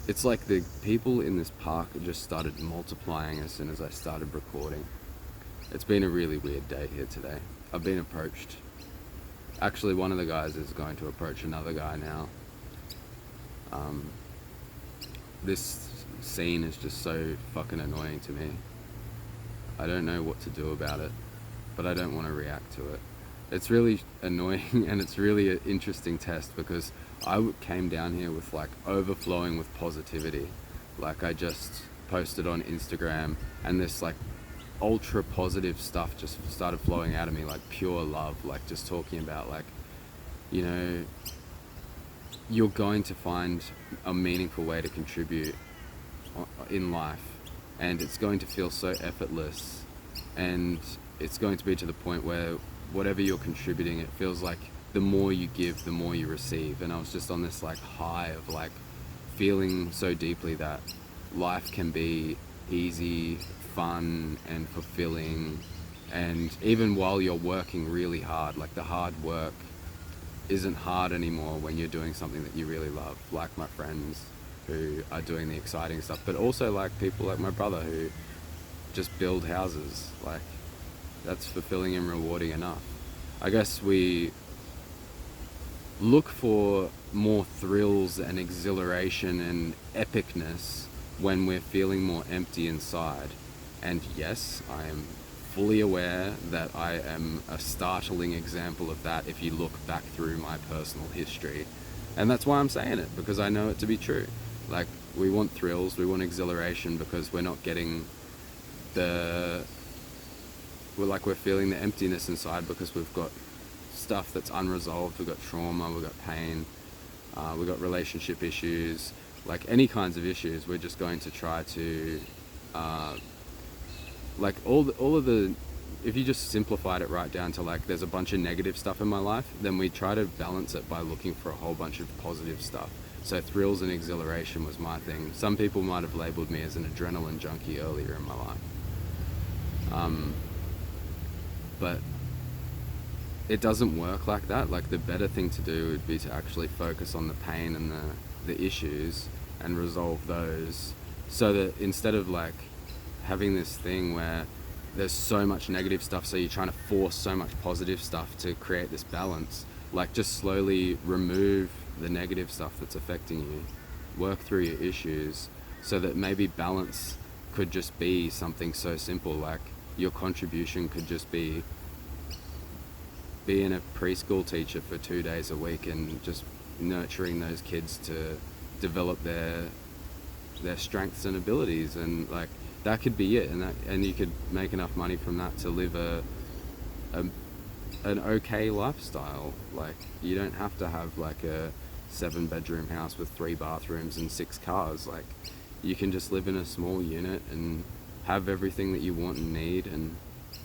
it's like the people in this park just started multiplying as soon as I started recording. It's been a really weird day here today. I've been approached. Actually, one of the guys is going to approach another guy now. This scene is just so fucking annoying to me. I don't know what to do about it, but I don't want to react to it. It's really annoying and it's really an interesting test because I came down here with like overflowing with positivity. Like I just posted on Instagram and this like ultra positive stuff just started flowing out of me, like pure love, like just talking about like, you know, you're going to find a meaningful way to contribute in life and it's going to feel so effortless and it's going to be to the point where whatever you're contributing, it feels like the more you give, the more you receive. And I was just on this like high of like feeling so deeply that life can be easy, fun and fulfilling, and even while you're working really hard, like the hard work isn't hard anymore when you're doing something that you really love, like my friends who are doing the exciting stuff, but also like people like my brother who just build houses. Like that's fulfilling and rewarding enough. I guess we look for more thrills and exhilaration and epicness when we're feeling more empty inside. And yes, I am fully aware that I am a startling example of that if you look back through my personal history. And that's why I'm saying it, because I know it to be true. Like, we want thrills, we want exhilaration because we're not getting we're feeling the emptiness inside because we've got stuff that's unresolved, we've got trauma, we've got pain, we've got relationship issues, like any kinds of issues. We're just going to try to like all of the, if you just simplified it right down to like there's a bunch of negative stuff in my life, then we try to balance it by looking for a whole bunch of positive stuff. So thrills and exhilaration was my thing. Some people might have labeled me as an adrenaline junkie earlier in my life, but it doesn't work like that. Like the better thing to do would be to actually focus on the pain and the issues and resolve those, so that instead of like having this thing where there's so much negative stuff, so you're trying to force so much positive stuff to create this balance, like just slowly remove the negative stuff that's affecting you, work through your issues, so that maybe balance could just be something so simple, like your contribution could just be being a preschool teacher for 2 days a week and just nurturing those kids to develop their strengths and abilities, and like that could be it, and you could make enough money from that to live an okay lifestyle. Like you don't have to have like a 7-bedroom house with 3 bathrooms and 6 cars. Like you can just live in a small unit and have everything that you want and need and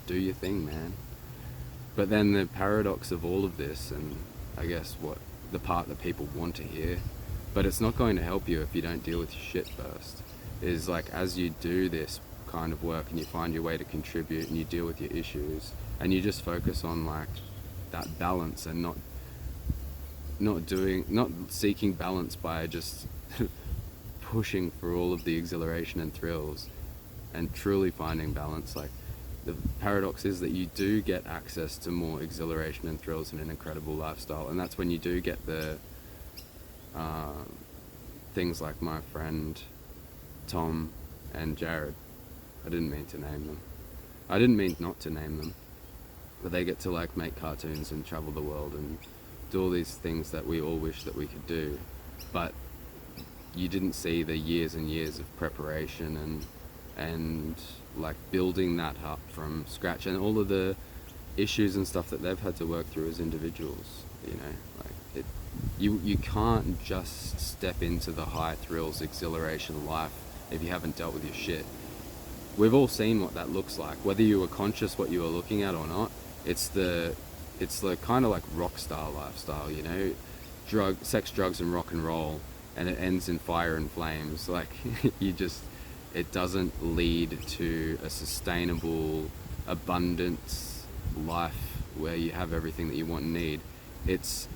do your thing, man. But then the paradox of all of this, and I guess what the part that people want to hear, but it's not going to help you if you don't deal with your shit first, is like as you do this kind of work and you find your way to contribute and you deal with your issues and you just focus on like that balance and not seeking balance by just pushing for all of the exhilaration and thrills, and truly finding balance. Like the paradox is that you do get access to more exhilaration and thrills and an incredible lifestyle, and that's when you do get the things like my friend Tom and Jared. I didn't mean to name them. I didn't mean not to name them, but they get to like make cartoons and travel the world and do all these things that we all wish that we could do, but you didn't see the years and years of preparation and like building that up from scratch, and all of the issues and stuff that they've had to work through as individuals. You know, like you can't just step into the high thrills, exhilaration life if you haven't dealt with your shit. We've all seen what that looks like, whether you were conscious what you were looking at or not. It's the kind of like rock star lifestyle, you know, sex, drugs and rock and roll, and it ends in fire and flames. Like it doesn't lead to a sustainable abundance life where you have everything that you want and need. It's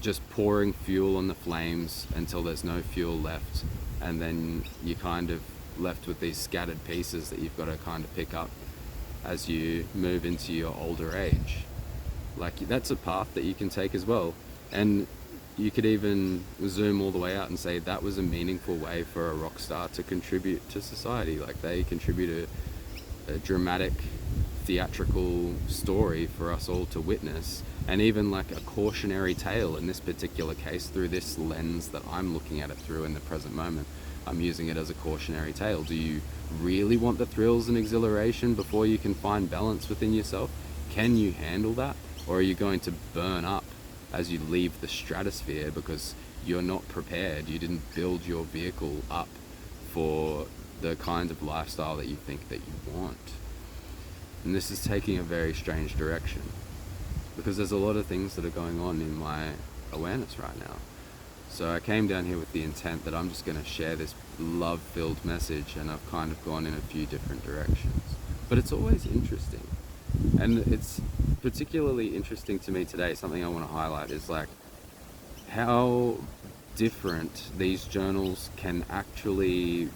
just pouring fuel on the flames until there's no fuel left, and then you kind of left with these scattered pieces that you've got to kind of pick up as you move into your older age. Like, that's a path that you can take as well. And you could even zoom all the way out and say that was a meaningful way for a rock star to contribute to society. Like, they contribute a dramatic, theatrical story for us all to witness, and even like a cautionary tale in this particular case through this lens that I'm looking at it through in the present moment. I'm using it as a cautionary tale. Do you really want the thrills and exhilaration before you can find balance within yourself? Can you handle that? Or are you going to burn up as you leave the stratosphere because you're not prepared? You didn't build your vehicle up for the kind of lifestyle that you think that you want. And this is taking a very strange direction, because there's a lot of things that are going on in my awareness right now. So I came down here with the intent that I'm just going to share this love-filled message, and I've kind of gone in a few different directions. But it's always interesting. And it's particularly interesting to me today, something I want to highlight is like how different these journals can actually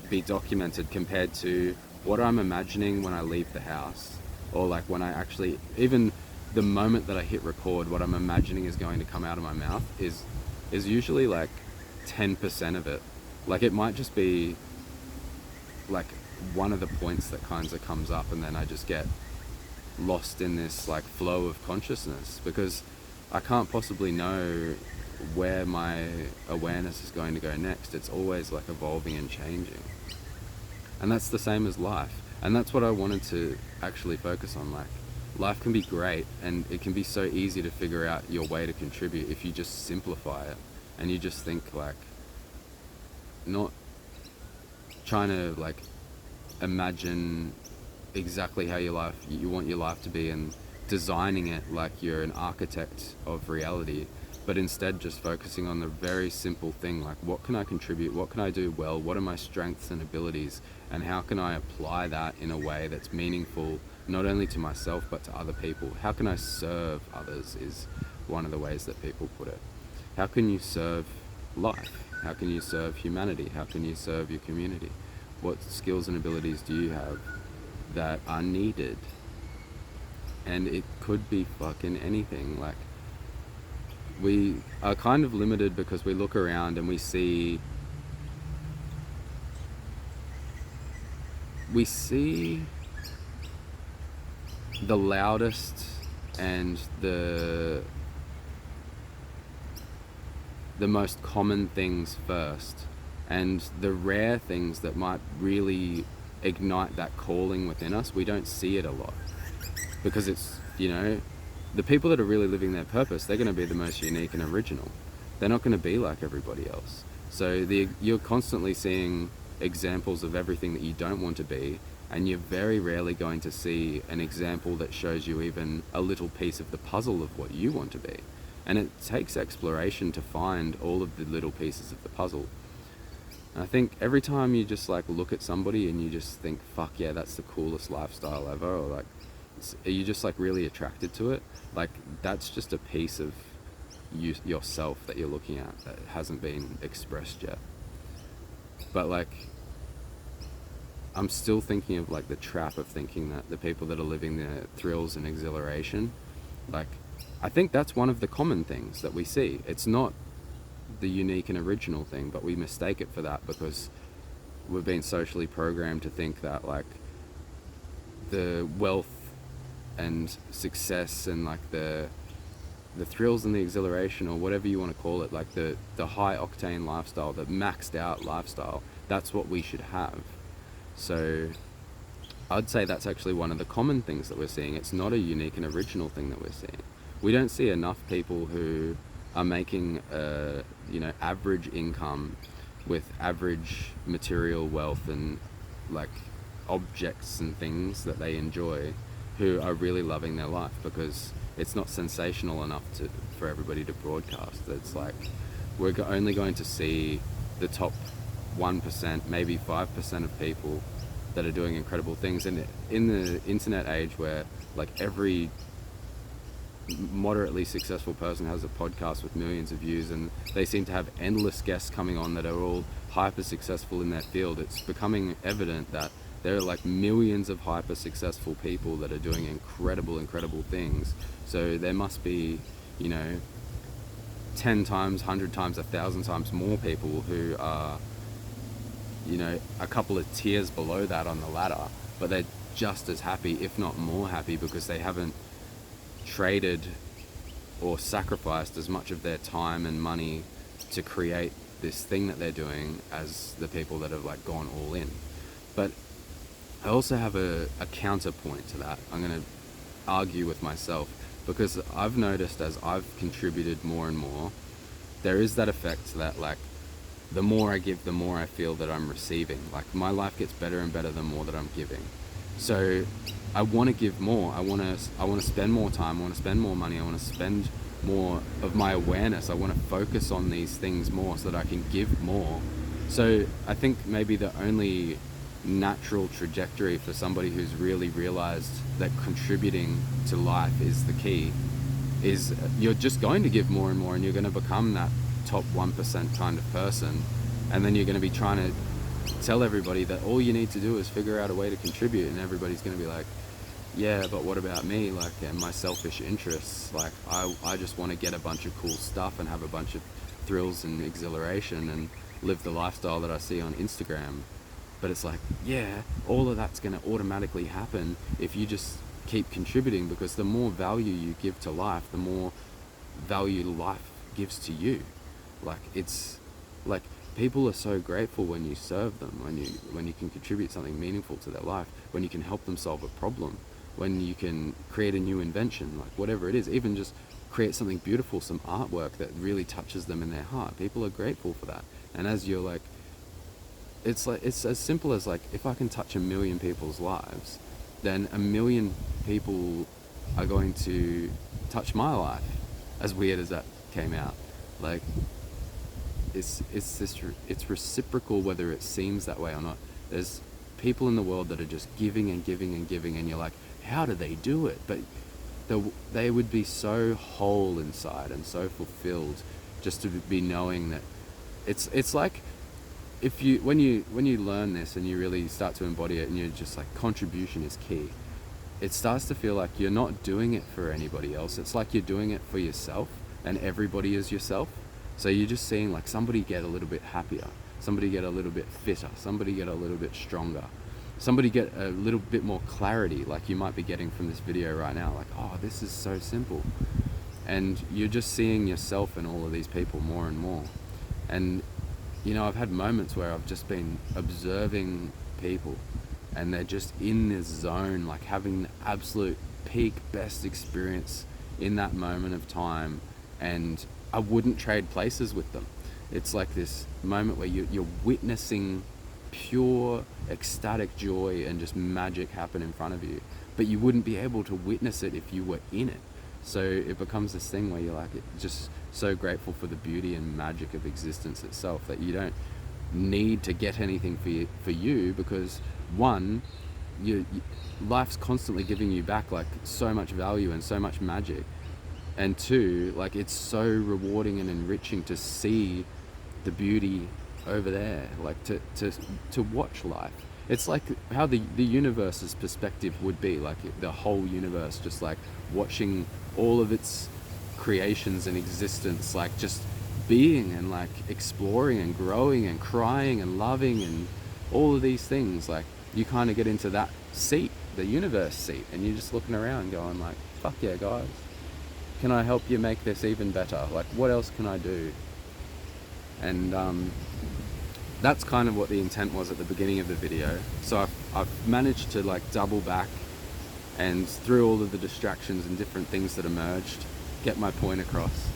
be documented compared to what I'm imagining when I leave the house, or like when I actually, even the moment that I hit record, what I'm imagining is going to come out of my mouth is usually like 10% of it. Like, it might just be like one of the points that kind of comes up, and then I just get lost in this like flow of consciousness, because I can't possibly know where my awareness is going to go next. It's always like evolving and changing. And that's the same as life. And that's what I wanted to actually focus on. Like, life can be great, and it can be so easy to figure out your way to contribute if you just simplify it and you just think like, not trying to like imagine exactly how you want your life to be and designing it like you're an architect of reality, but instead just focusing on the very simple thing, like, what can I contribute, what can I do well, what are my strengths and abilities, and how can I apply that in a way that's meaningful not only to myself but to other people. How can I serve others is one of the ways that people put it. How can you serve life? How can you serve humanity? How can you serve your community? What skills and abilities do you have that are needed? And it could be fucking anything. Like, we are kind of limited because we look around and we see the loudest and the most common things first, and the rare things that might really ignite that calling within us, we don't see it a lot, because it's, you know, the people that are really living their purpose, they're going to be the most unique and original. They're not going to be like everybody else. So you're constantly seeing examples of everything that you don't want to be, and you're very rarely going to see an example that shows you even a little piece of the puzzle of what you want to be. And it takes exploration to find all of the little pieces of the puzzle. And I think every time you just like look at somebody and you just think, fuck yeah, that's the coolest lifestyle ever, or like, are you just like really attracted to it? Like, that's just a piece of yourself that you're looking at that hasn't been expressed yet. But like, I'm still thinking of like the trap of thinking that the people that are living their thrills and exhilaration, like, I think that's one of the common things that we see. It's not the unique and original thing, but we mistake it for that because we've been socially programmed to think that like the wealth and success and like the thrills and the exhilaration, or whatever you want to call it, like the high octane lifestyle, the maxed out lifestyle, that's what we should have. So I'd say that's actually one of the common things that we're seeing. It's not a unique and original thing that we're seeing. We don't see enough people who are making average income with average material wealth and like objects and things that they enjoy, who are really loving their life, because it's not sensational enough for everybody to broadcast. It's like we're only going to see the top 1%, maybe 5% of people that are doing incredible things. And in the internet age where like every moderately successful person has a podcast with millions of views, and they seem to have endless guests coming on that are all hyper successful in their field. It's becoming evident that there are like millions of hyper successful people that are doing incredible things. So there must be, 10 times, 100 times, 1,000 times more people who are, a couple of tiers below that on the ladder, but they're just as happy, if not more happy, because they haven't traded or sacrificed as much of their time and money to create this thing that they're doing as the people that have like gone all in. But I also have a counterpoint to that. I'm going to argue with myself, because I've noticed as I've contributed more and more, there is that effect that like the more I give, the more I feel that I'm receiving. Like my life gets better and better the more that I'm giving. So I want to give more. I want to spend more time. I want to spend more money. I want to spend more of my awareness. I want to focus on these things more so that I can give more. So I think maybe the only natural trajectory for somebody who's really realized that contributing to life is the key is you're just going to give more and more, and you're going to become that top 1% kind of person, and then you're going to be trying to tell everybody that all you need to do is figure out a way to contribute, and everybody's going to be like, yeah, but what about me, like, and my selfish interests, like I just want to get a bunch of cool stuff and have a bunch of thrills and exhilaration and live the lifestyle that I see on Instagram. But it's like, yeah, all of that's going to automatically happen if you just keep contributing, because the more value you give to life, the more value life gives to you. Like, it's like people are so grateful when you serve them, when you can contribute something meaningful to their life, when you can help them solve a problem, when you can create a new invention, like whatever it is, even just create something beautiful, some artwork that really touches them in their heart. People are grateful for that. And as you're like, it's as simple as like, if I can touch 1 million people's lives, then 1 million people are going to touch my life. As weird as that came out, like it's reciprocal, whether it seems that way or not. There's people in the world that are just giving and giving and giving, and you're like, how do they do it? But they would be so whole inside and so fulfilled just to be knowing that it's like, if when you learn this and you really start to embody it, and you're just like, contribution is key, it starts to feel like you're not doing it for anybody else. It's like you're doing it for yourself, and everybody is yourself. So you're just seeing like somebody get a little bit happier, somebody get a little bit fitter, somebody get a little bit stronger, somebody get a little bit more clarity, like you might be getting from this video right now, like, oh, this is so simple. And you're just seeing yourself in all of these people more and more. And I've had moments where I've just been observing people, and they're just in this zone, like having the absolute peak best experience in that moment of time, and I wouldn't trade places with them. It's like this moment where you're witnessing pure ecstatic joy and just magic happen in front of you, but you wouldn't be able to witness it if you were in it. So it becomes this thing where you're like, just so grateful for the beauty and magic of existence itself, that you don't need to get anything for you, because one, life's constantly giving you back like so much value and so much magic, and two, like it's so rewarding and enriching to see the beauty over there, like to watch life. It's like how the universe's perspective would be, like the whole universe, just like watching all of its creations and existence, like just being and like exploring and growing and crying and loving and all of these things. Like you kind of get into that seat, the universe seat, and you're just looking around going like, fuck yeah, guys, can I help you make this even better? Like, what else can I do? And that's kind of what the intent was at the beginning of the video. So I've managed to like double back, and through all of the distractions and different things that emerged, get my point across.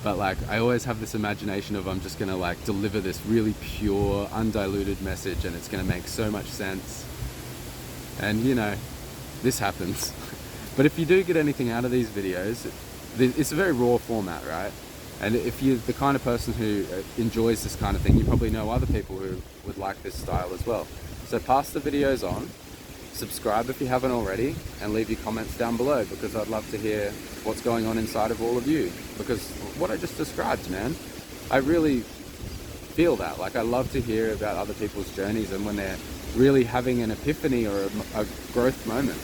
But like, I always have this imagination of, I'm just gonna like deliver this really pure, undiluted message, and it's gonna make so much sense. And this happens. But if you do get anything out of these videos, it's a very raw format, right? And if you're the kind of person who enjoys this kind of thing, you probably know other people who would like this style as well. So pass the videos on, subscribe if you haven't already, and leave your comments down below, because I'd love to hear what's going on inside of all of you. Because what I just described, man, I really feel that. Like, I love to hear about other people's journeys and when they're really having an epiphany or a growth moment.